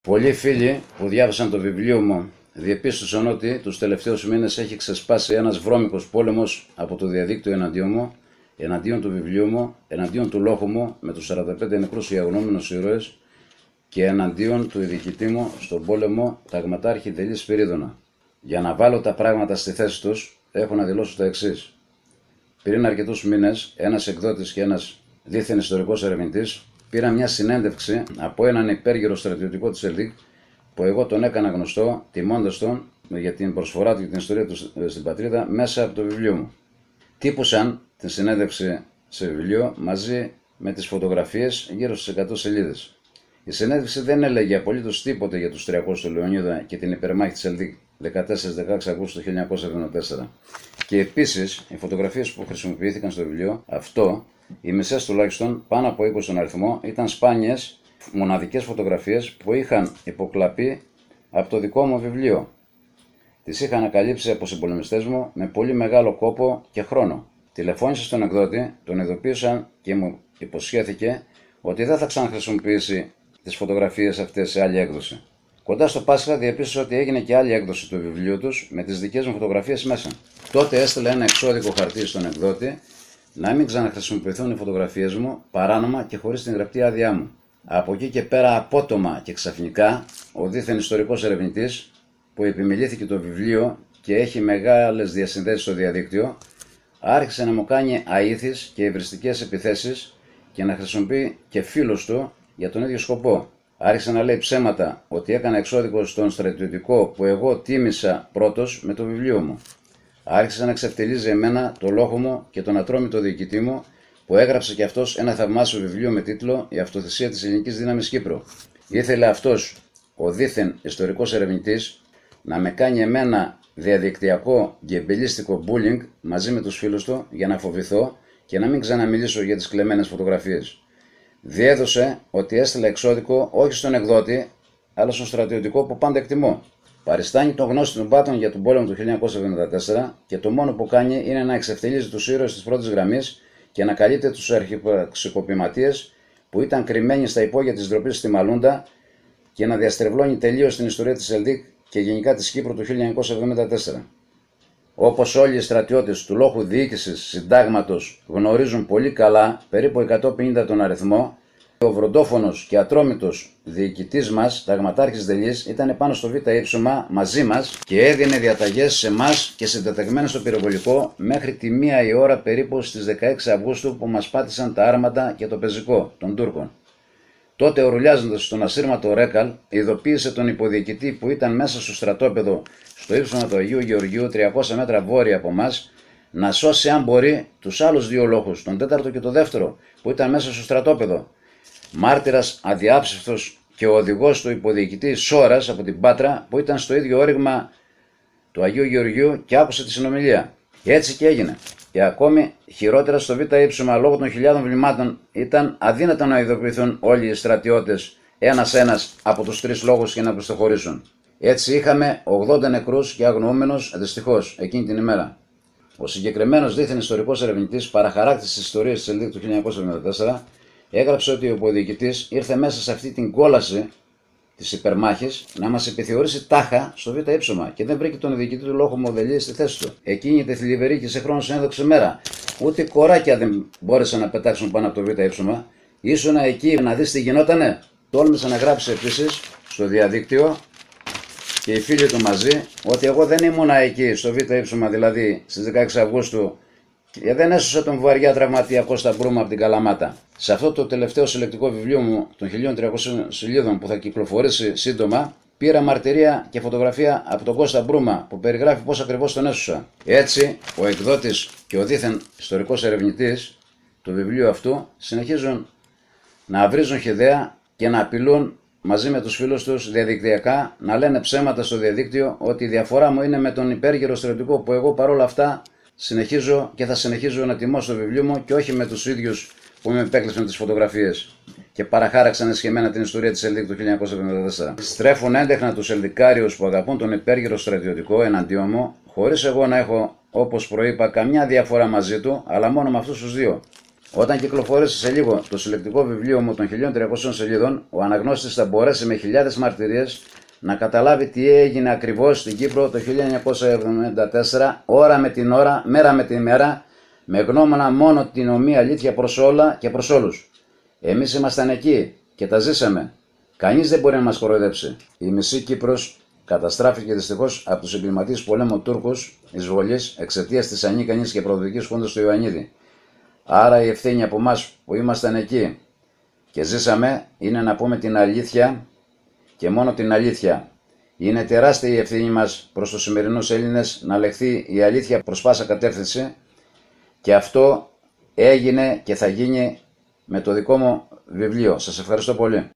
Πολλοί φίλοι που διάβασαν το βιβλίο μου διεπίστωσαν ότι τους τελευταίους μήνες έχει ξεσπάσει ένας βρώμικος πόλεμος από το διαδίκτυο εναντίον μου, εναντίον του βιβλίου μου, εναντίον του λόγου μου με τους 45 νεκρούς αγωνόμενους ήρωες και εναντίον του διοικητή μου στον πόλεμο ταγματάρχη Δελή Σπυρίδωνα. Για να βάλω τα πράγματα στη θέση τους, έχω να δηλώσω το εξής. Πριν αρκετούς μήνες, ένας εκδότης και ένας δίθεν ιστορικός ερευνητής πήραν μια συνέντευξη από έναν υπέργυρο στρατιωτικό της ΕΛΔΙΚ που εγώ τον έκανα γνωστό, τιμώντας τον για την προσφορά του και την ιστορία του στην πατρίδα μέσα από το βιβλίο μου. Τύπωσαν την συνέντευξη σε βιβλίο μαζί με τις φωτογραφίες γύρω στις 100 σελίδες. Η συνέντευξη δεν έλεγε απολύτως τίποτε για τους 300 του Λεωνίδα και την υπερμάχη της ΕΛΔΙΚ 14-16 Αυγούστου 1974. Και επίσης, οι φωτογραφίες που χρησιμοποιήθηκαν στο βιβλίο αυτό, οι μισές τουλάχιστον, πάνω από 20 στον αριθμό, ήταν σπάνιες, μοναδικές φωτογραφίες που είχαν υποκλαπεί από το δικό μου βιβλίο. Τις είχα ανακαλύψει από συμπολεμιστές μου με πολύ μεγάλο κόπο και χρόνο. Τηλεφώνησα στον εκδότη, τον ειδοποίησαν και μου υποσχέθηκε ότι δεν θα ξαναχρησιμοποιήσει τις φωτογραφίες αυτές σε άλλη έκδοση. Κοντά στο Πάσχα διαπίστωσα ότι έγινε και άλλη έκδοση του βιβλίου τους με τις δικές μου φωτογραφίες μέσα. Τότε έστειλα ένα εξώδικο χαρτί στον εκδότη να μην ξαναχρησιμοποιηθούν οι φωτογραφίες μου παράνομα και χωρίς την γραπτή άδειά μου. Από εκεί και πέρα, απότομα και ξαφνικά, ο δίθεν ιστορικός ερευνητής που επιμελήθηκε το βιβλίο και έχει μεγάλες διασυνδέσεις στο διαδίκτυο, άρχισε να μου κάνει αήθεις και υβριστικές επιθέσεις και να χρησιμοποιεί και φίλους του για τον ίδιο σκοπό. Άρχισε να λέει ψέματα ότι έκανα εξώδικο στον στρατιωτικό που εγώ τίμησα πρώτος με το βιβλίο μου. Άρχισε να ξεφτιλίζει εμένα, το λόγο μου και τον ατρόμητο διοικητή μου που έγραψε και αυτός ένα θαυμάσιο βιβλίο με τίτλο «Η αυτοθυσία της ελληνικής δύναμης Κύπρου». Ήθελε αυτός, ο δίθεν ιστορικός ερευνητής, να με κάνει εμένα διαδικτυακό γκεμπελίστικο bullying μαζί με τους φίλους του για να φοβηθώ και να μην ξαναμιλήσω για τις κλεμμένες φωτογραφίες. Διέδωσε ότι έστειλε εξώδικο όχι στον εκδότη, αλλά στον στρατιωτικό που πάντα εκτιμώ. Παριστάνει τον γνώστη των πάτων για τον πόλεμο του 1974 και το μόνο που κάνει είναι να εξευτελίζει τους ήρωες της πρώτης γραμμής και να καλύπτει τους αρχιπραξικοπηματίες που ήταν κρυμμένοι στα υπόγεια της ντροπής στη Μαλούντα και να διαστρεβλώνει τελείως την ιστορία της ΕΛΔΙΚ και γενικά της Κύπρου του 1974. Όπως όλοι οι στρατιώτες του λόχου διοίκησης συντάγματος γνωρίζουν πολύ καλά, περίπου 150 τον αριθμό, ο βροντόφωνος και ατρόμητος διοικητής μας, ταγματάρχης Δελής, ήταν πάνω στο Β' ύψωμα μαζί μας και έδινε διαταγές σε εμάς και συντεταγμένους στο πυροβολικό μέχρι τη 1 η ώρα περίπου στις 16 Αυγούστου που μας πάτησαν τα άρματα και το πεζικό των Τούρκων. Τότε, ουρλιάζοντας στον ασύρματο Ρέκαλ, ειδοποίησε τον υποδιοικητή που ήταν μέσα στο στρατόπεδο στο ύψωμα του Αγίου Γεωργίου, 300 μέτρα βόρεια από μας, να σώσει αν μπορεί τους άλλους δύο λόχους, τον τέταρτο και τον δεύτερο, που ήταν μέσα στο στρατόπεδο. Μάρτυρας αδιάψευτος και ο οδηγός του υποδιοικητή Σόρας από την Πάτρα, που ήταν στο ίδιο όριγμα του Αγίου Γεωργίου και άκουσε τη συνομιλία. Και έτσι και έγινε. Και ακόμη χειρότερα στο Β' ύψωμα, λόγω των χιλιάδων βλημάτων, ήταν αδύνατο να ειδοποιηθούν όλοι οι στρατιώτες ένας-ένας από τους τρεις λόγους και να προστοχωρήσουν. Έτσι είχαμε 80 νεκρούς και αγνοούμενους δυστυχώς εκείνη την ημέρα. Ο συγκεκριμένος δίθεν ιστορικός ερευνητής, παραχαράκτης της ιστορίας της ΕΛΔΙΚ του 1974, έγραψε ότι ο υποδιοικητής ήρθε μέσα σε αυτή την κόλαση της υπερμάχης να μας επιθεωρήσει τάχα στο Β' ύψωμα και δεν βρήκε τον διοικητή του λόγου Μοδελή στη θέση του. Εκείνη τη θλιβερή και σε χρόνο συνέδοξη μέρα. Ούτε κοράκια δεν μπόρεσαν να πετάξουν πάνω από το Β' ύψωμα. Ήσουνα εκεί να δεις τι γινότανε. Τόλμησε να γράψει επίσης στο διαδίκτυο και οι φίλοι του μαζί ότι εγώ δεν ήμουνα εκεί στο Β' ύψωμα, δηλαδή στις 16 Αυγούστου. Και δεν έσωσα τον βαριά τραυματία Κώστα Μπρούμα από την Καλαμάτα. Σε αυτό το τελευταίο συλλεκτικό βιβλίο μου των 1300 σελίδων που θα κυκλοφορήσει σύντομα, πήρα μαρτυρία και φωτογραφία από τον Κώστα Μπρούμα που περιγράφει πώς ακριβώς τον έσωσα. Έτσι, ο εκδότης και ο δίθεν ιστορικός ερευνητής του βιβλίου αυτού συνεχίζουν να βρίζουν χυδαία και να απειλούν μαζί με τους φίλους τους διαδικτυακά, να λένε ψέματα στο διαδίκτυο ότι η διαφορά μου είναι με τον υπέργυρο στρατιωτικό που εγώ παρόλα αυτά συνεχίζω και θα συνεχίζω να τιμώ στο βιβλίο μου και όχι με τους ίδιους που με επέκλεισαν τις φωτογραφίες και παραχάραξαν εσχεμένα την ιστορία της ΕΛΔΙΚ του 1974. Στρέφουν έντεχνα τους Ελδικάριους που αγαπούν τον υπέργυρο στρατιωτικό εναντίον μου, χωρίς εγώ να έχω, όπως προείπα, καμιά διαφορά μαζί του, αλλά μόνο με αυτούς τους δύο. Όταν κυκλοφορήσει σε λίγο το συλλεκτικό βιβλίο μου των 1300 σελίδων, ο αναγνώστης θα μπορέσει με χιλιάδες μαρτυρίες να καταλάβει τι έγινε ακριβώς στην Κύπρο το 1974, ώρα με την ώρα, μέρα με τη μέρα, με γνώμονα μόνο την ομοία αλήθεια προς όλα και προς όλους. Εμείς ήμασταν εκεί και τα ζήσαμε. Κανείς δεν μπορεί να μας κοροϊδέψει. Η μισή Κύπρος καταστράφηκε δυστυχώς από τους εγκληματίες πολέμου Τούρκους εισβολής εξαιτίας της ανίκανης και προδοτικής χούντας του Ιωαννίδη. Άρα η ευθύνη από εμάς που ήμασταν εκεί και ζήσαμε είναι να πούμε την αλήθεια και μόνο την αλήθεια. Είναι τεράστια η ευθύνη μας προς τους σημερινούς Έλληνες να λεχθεί η αλήθεια προς πάσα κατεύθυνση και αυτό έγινε και θα γίνει με το δικό μου βιβλίο. Σας ευχαριστώ πολύ.